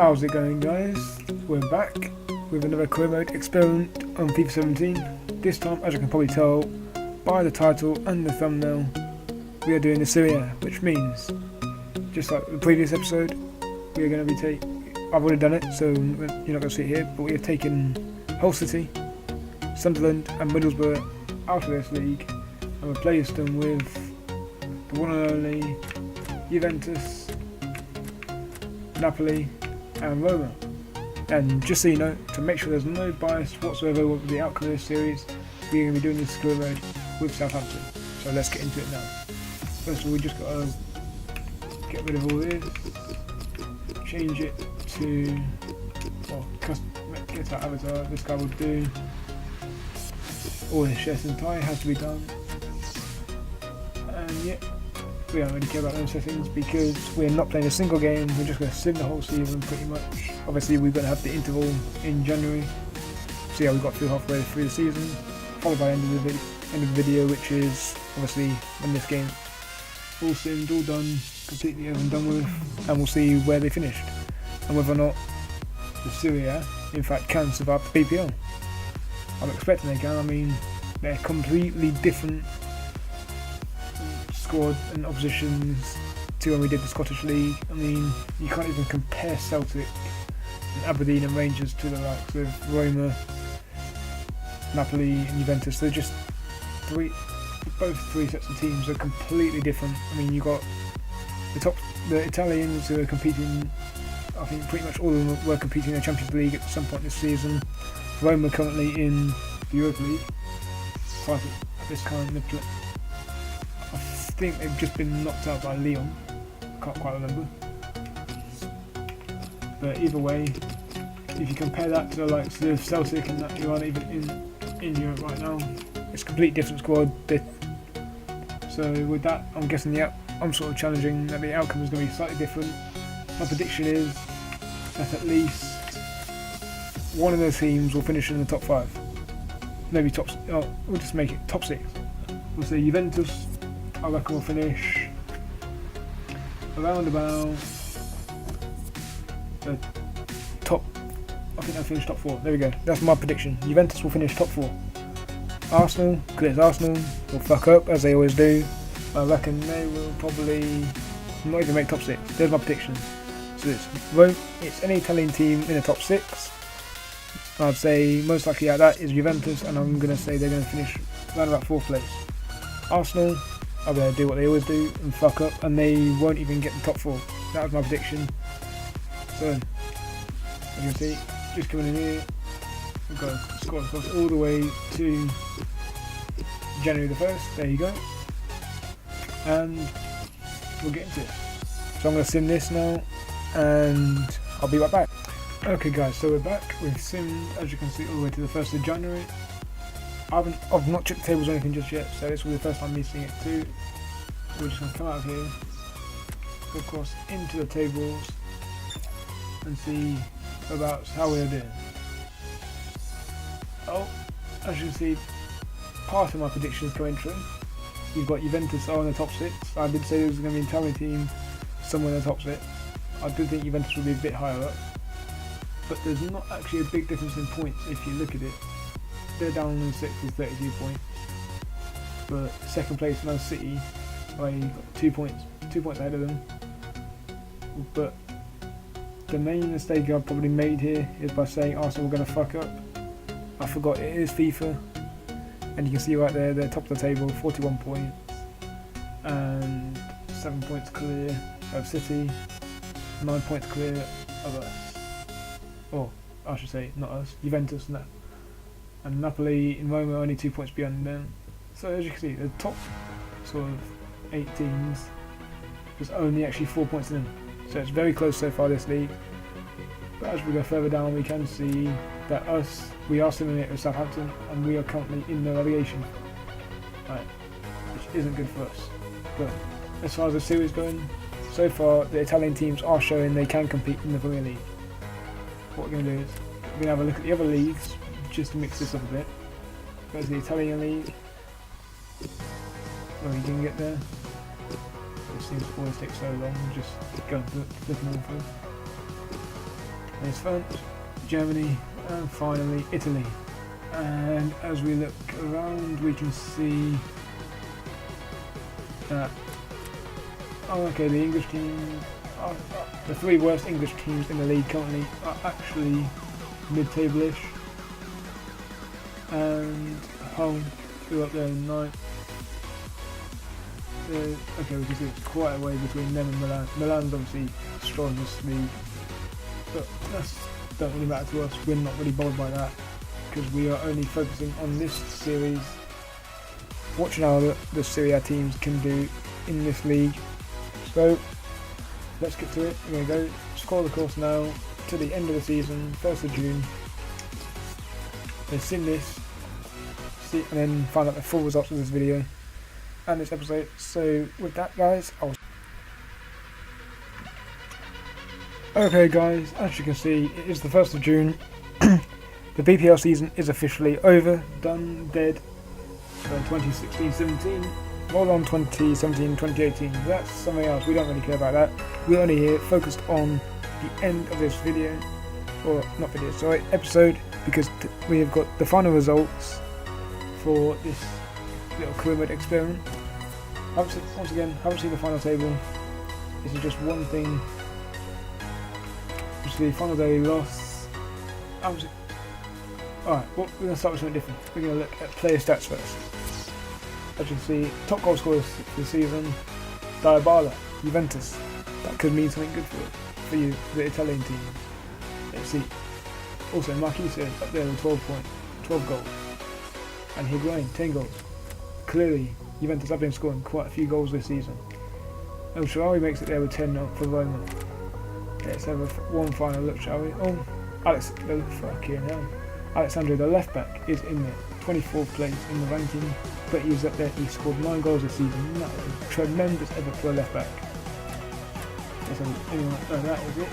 How's it going, guys? We're back with another career mode experiment on FIFA 17. This time, as you can probably tell by the title and the thumbnail, we are doing the Serie, which means, just like the previous episode, we are going to be I've already done it, so you're not going to see it here, but we have taken Hull City, Sunderland and Middlesbrough out of this league and replaced them with the one and only Juventus, Napoli and Roma. And just so you know, to make sure there's no bias whatsoever with the outcome of this series, we're going to be doing this career mode with Southampton. So let's get into it now. First of all, we just got to get rid of all this, change it to, well, get that avatar. This guy will do. All his shirts and tie has to be done. And yeah, we don't really care about those settings because we're not playing a single game. We're just going to sim the whole season pretty much. Obviously we're going to have the interval in January, see how we got through halfway through the season, followed by the end of the video, which is obviously when this game all simmed, all done, completely over and done with, and we'll see where they finished and whether or not the Serie in fact can survive the PPL. I'm expecting they can. I mean, they're completely different squad and oppositions to when we did the Scottish League. I mean, you can't even compare Celtic and Aberdeen and Rangers to the likes of Roma, Napoli and Juventus. They're just both three sets of teams are completely different. I mean, you got the Italians who are competing. I think pretty much all of them were competing in the Champions League at some point this season. Roma currently in the Europa League. At this kind of I think they've just been knocked out by Lyon. I can't quite remember. But either way, if you compare that to the likes of Celtic and that who aren't even in Europe right now, it's a completely different squad. So with that, I'm guessing I'm sort of challenging that the outcome is going to be slightly different. My prediction is that at least one of those teams will finish in the top 5. Maybe we'll just make it top 6. We'll say Juventus, I reckon will finish around about the top. I think they'll finish top 4. There we go. That's my prediction. Juventus will finish top 4. Arsenal, because it's Arsenal, will fuck up as they always do. I reckon they will probably not even make top 6. There's my prediction. So it's any Italian team in the top 6. I'd say most likely out of that is Juventus, and I'm going to say they're going to finish around about 4th place. Arsenal are going to do what they always do and fuck up, and they won't even get the top 4. That was my prediction. So, as you can see, just coming in here, we've got to score across all the way to January the 1st. There you go. And we'll get into it. So I'm going to sim this now, and I'll be right back. Okay guys, so we're back. We've simmed, as you can see, all the way to the 1st of January. I've not checked the tables or anything just yet, so this will be the first time me seeing it too. We're just going to come out of here, go across into the tables, and see about how we're doing. Oh, as you can see, part of my predictions coming true. You've got Juventus are in the top 6. I did say there was going to be an Italian team somewhere in the top 6. I do think Juventus will be a bit higher up. But there's not actually a big difference in points if you look at it. They're down in 6th with 32 points. But second place Man City, got 2 points ahead of them. But the main mistake I've probably made here is by saying Arsenal were going to fuck up. I forgot it is FIFA. And you can see right there, they're top of the table, 41 points. And 7 points clear of City, 9 points clear of us. Or I should say, not us, Juventus and Napoli in Roma are only 2 points beyond them. So as you can see, the top sort of 8 teams, there's only actually 4 points in them. So it's very close so far this league. But as we go further down, we can see that we are still in it with Southampton, and we are currently in the relegation. Right, which isn't good for us. But as far as the series going, so far the Italian teams are showing they can compete in the Premier League. What we're going to do is we're going to have a look at the other leagues just to mix this up a bit. Go to the Italian league, where you can get there. It seems to always take so long, just go and flip them all through. There's France, Germany, and finally Italy. And as we look around, we can see that, oh, okay, the English team, the 3 worst English teams in the league currently are actually mid-table-ish. And Hull, who are up there in 9th. Okay, we can see it's quite a way between them and Milan. Milan's obviously strong in this league, but that don't really matter to us. We're not really bothered by that because we are only focusing on this series, watching how the Serie teams can do in this league. So let's get to it. We're going to go score the course now to the end of the season, 1st of June. Let's sim this, and then find out the full results of this video and this episode. So with that, guys, okay guys, as you can see, it is the 1st of June. The BPL season is officially over, done, dead. So 2016-17, roll on 2017-2018. That's something else, we don't really care about that. We're only here focused on the end of this video, or not video, sorry, episode, because we have got the final results for this little career mode experiment. Once again, haven't seen the final table. This is just one thing. Just the final day loss. Alright, well, we're going to start with something different. We're going to look at player stats first. As you can see, top goal scorers for the season, Dybala, Juventus. That could mean something good for you, the Italian team. Let's see. Also, Marquise up there with 12 goals. And Higuain, 10 goals. Clearly, Juventus have been scoring quite a few goals this season. El Shaarawy makes it there with 10 for Roma. Let's have one final look, shall we? Oh, Alexandre, the left back, is in there, 24th place in the ranking, but he's up there. He scored 9 goals this season. That is a tremendous effort for a left back. That is it.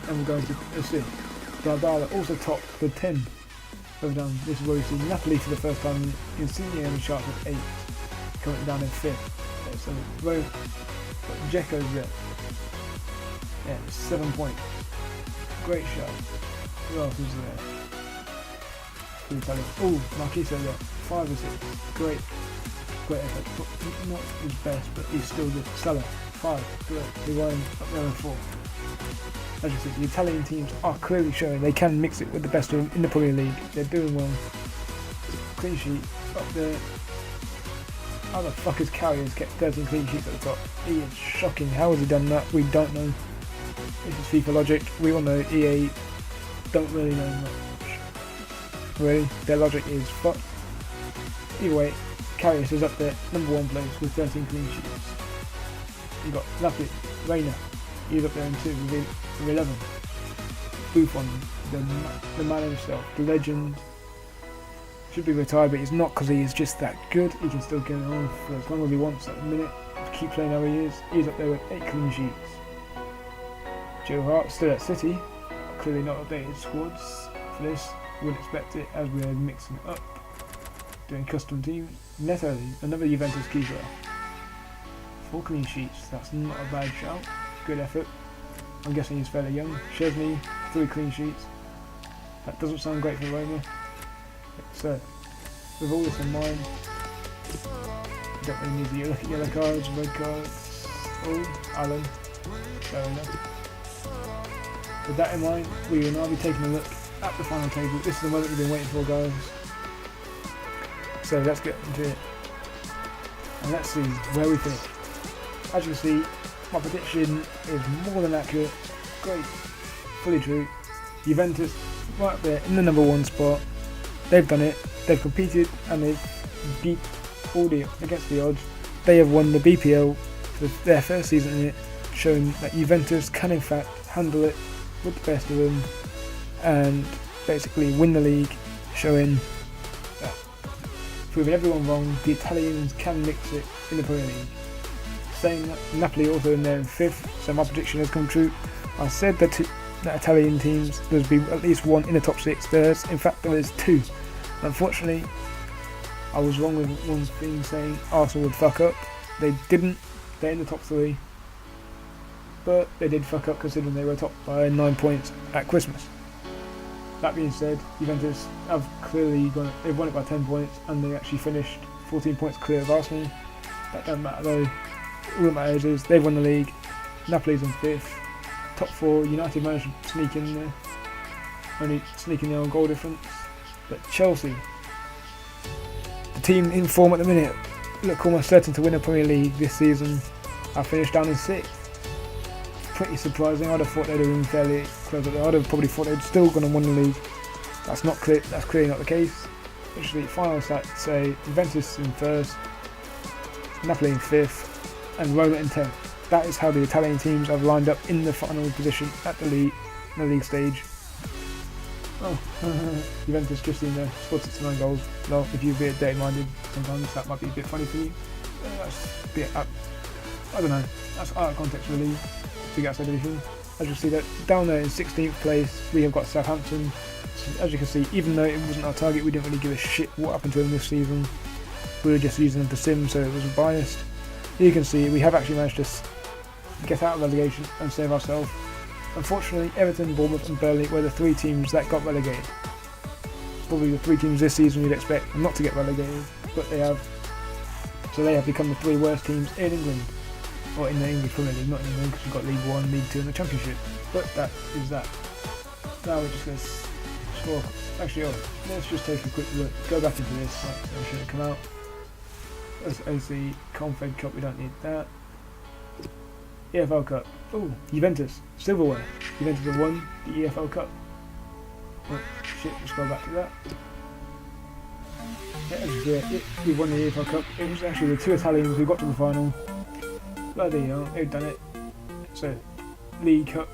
And we're going to assist. Dybala also topped the 10. Further down, this is where we see Napoli for the first time. Insigne and Sharp with 8, coming down in 5th. So Dzeko's there. Yeah, 7 points. Great shot. Who else is there? Oh, Marquise there. 5 or 6. Great effort. Not his best, but he's still good. Salah, 5. Great. Higuain up there in 4. As you see, the Italian teams are clearly showing they can mix it with the best of them in the Premier League. They're doing well. Clean sheet up there. How the fuck has Carriers kept 13 clean sheets at the top? He is shocking. How has he done that? We don't know. This is FIFA logic. We all know EA don't really know much. Really, their logic is fucked. Either way, Carriers is up there, number 1 place with 13 clean sheets. You got Lapid, Reina. He's up there in 2 with 11. Buffon, the man himself, the legend. Should be retired, but he's not because he is just that good. He can still get on for as long as he wants at the minute. Keep playing how he is. He's up there with 8 clean sheets. Joe Hart still at City. Clearly not updated squads for this. Wouldn't expect it as we're mixing it up. Doing custom team. Neto, another Juventus keeper. 4 clean sheets. That's not a bad shout. Good effort. I'm guessing he's fairly young. Chesney, 3 clean sheets. That doesn't sound great for Roma. So, with all this in mind, you don't really need to look at yellow cards, red cards. Oh, Alan. Fair enough. With that in mind, we will now be taking a look at the final table. This is the moment we've been waiting for, guys. So let's get into it. And let's see where we finish. As you can see, my prediction is more than accurate. Great. Fully true. Juventus right up there in the number 1 spot. They've done it. They've competed and they've beat all against the odds. They have won the BPL for their first season in it, showing that Juventus can in fact handle it with the best of them and basically win the league, showing that, proving everyone wrong, the Italians can mix it in the Premier League. Saying that, Napoli also in there in 5th, so my prediction has come true. I said that Italian teams, there's been at least 1 in the top 6. In fact there is 2. Unfortunately, I was wrong with one thing saying Arsenal would fuck up. They didn't. They're in the top 3. but they did fuck up considering they were top by 9 points at Christmas. That being said, Juventus have clearly they've won it by 10 points and they actually finished 14 points clear of Arsenal. That doesn't matter though. All that matters is they've won the league, Napoli's in 5th, top 4, United managed to sneak in there, only sneaking their own goal difference. But Chelsea, the team in form at the minute, look almost certain to win a Premier League this season, have finished down in 6th. Pretty surprising. I'd have thought they'd have been fairly close up there. I'd have probably thought they'd still gone and won the league. That's clearly not the case. Actually, final stats say Juventus in 1st, Napoli in 5th, and Roma in 10th. That is how the Italian teams have lined up in the final position at the league stage. Oh, Juventus just in there, scored 69 goals. Well, if you're a bit dirty-minded, sometimes that might be a bit funny for you. That's a bit, I don't know, that's out of context really, to get outside anything. As you see that down there in 16th place, we have got Southampton. So as you can see, even though it wasn't our target, we didn't really give a shit what happened to them this season. We were just using them for sim, so it wasn't biased. You can see we have actually managed to get out of relegation and save ourselves. Unfortunately, Everton, Bournemouth and Burnley were the 3 teams that got relegated. Probably the 3 teams this season you'd expect not to get relegated, but they have. So they have become the 3 worst teams in England. Or in the English Premier League, not in England, because we've got League 1, League 2 and the Championship. But that is that. Now we're just going to score. Actually, let's just take a quick look. Go back into this. Right, so it shouldn't come out. As the Confed Cup, we don't need that. EFL Cup. Oh, Juventus. Silverware. Juventus have won the EFL Cup. Oh, shit, let's go back to that. Yeah, we won the EFL Cup. It was actually the 2 Italians who got to the final. Bloody hell, they've done it. So, League Cup.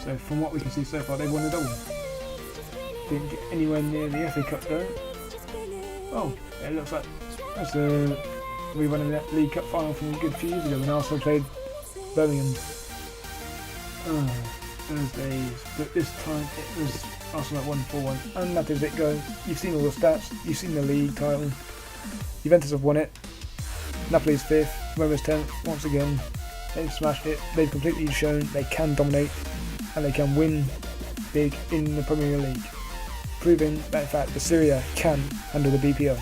So, from what we can see so far, they've won the double. Didn't get anywhere near the FA Cup though. Oh, yeah, it looks like that's the rerun of that League Cup final from a good few years ago when Arsenal played Birmingham. Those days. But this time it was Arsenal that won 4-1. And that is it, guys. You've seen all the stats. You've seen the league title. Juventus have won it. Napoli's 5th. Roma's 10th. Once again, they've smashed it. They've completely shown they can dominate and they can win big in the Premier League, proving that in fact the Serie can handle the BPO.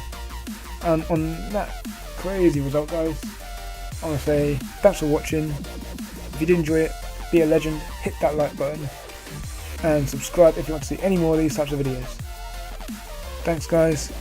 And on that crazy result, guys, I want to say thanks for watching. If you did enjoy it, be a legend, hit that like button and subscribe if you want to see any more of these types of videos. Thanks guys.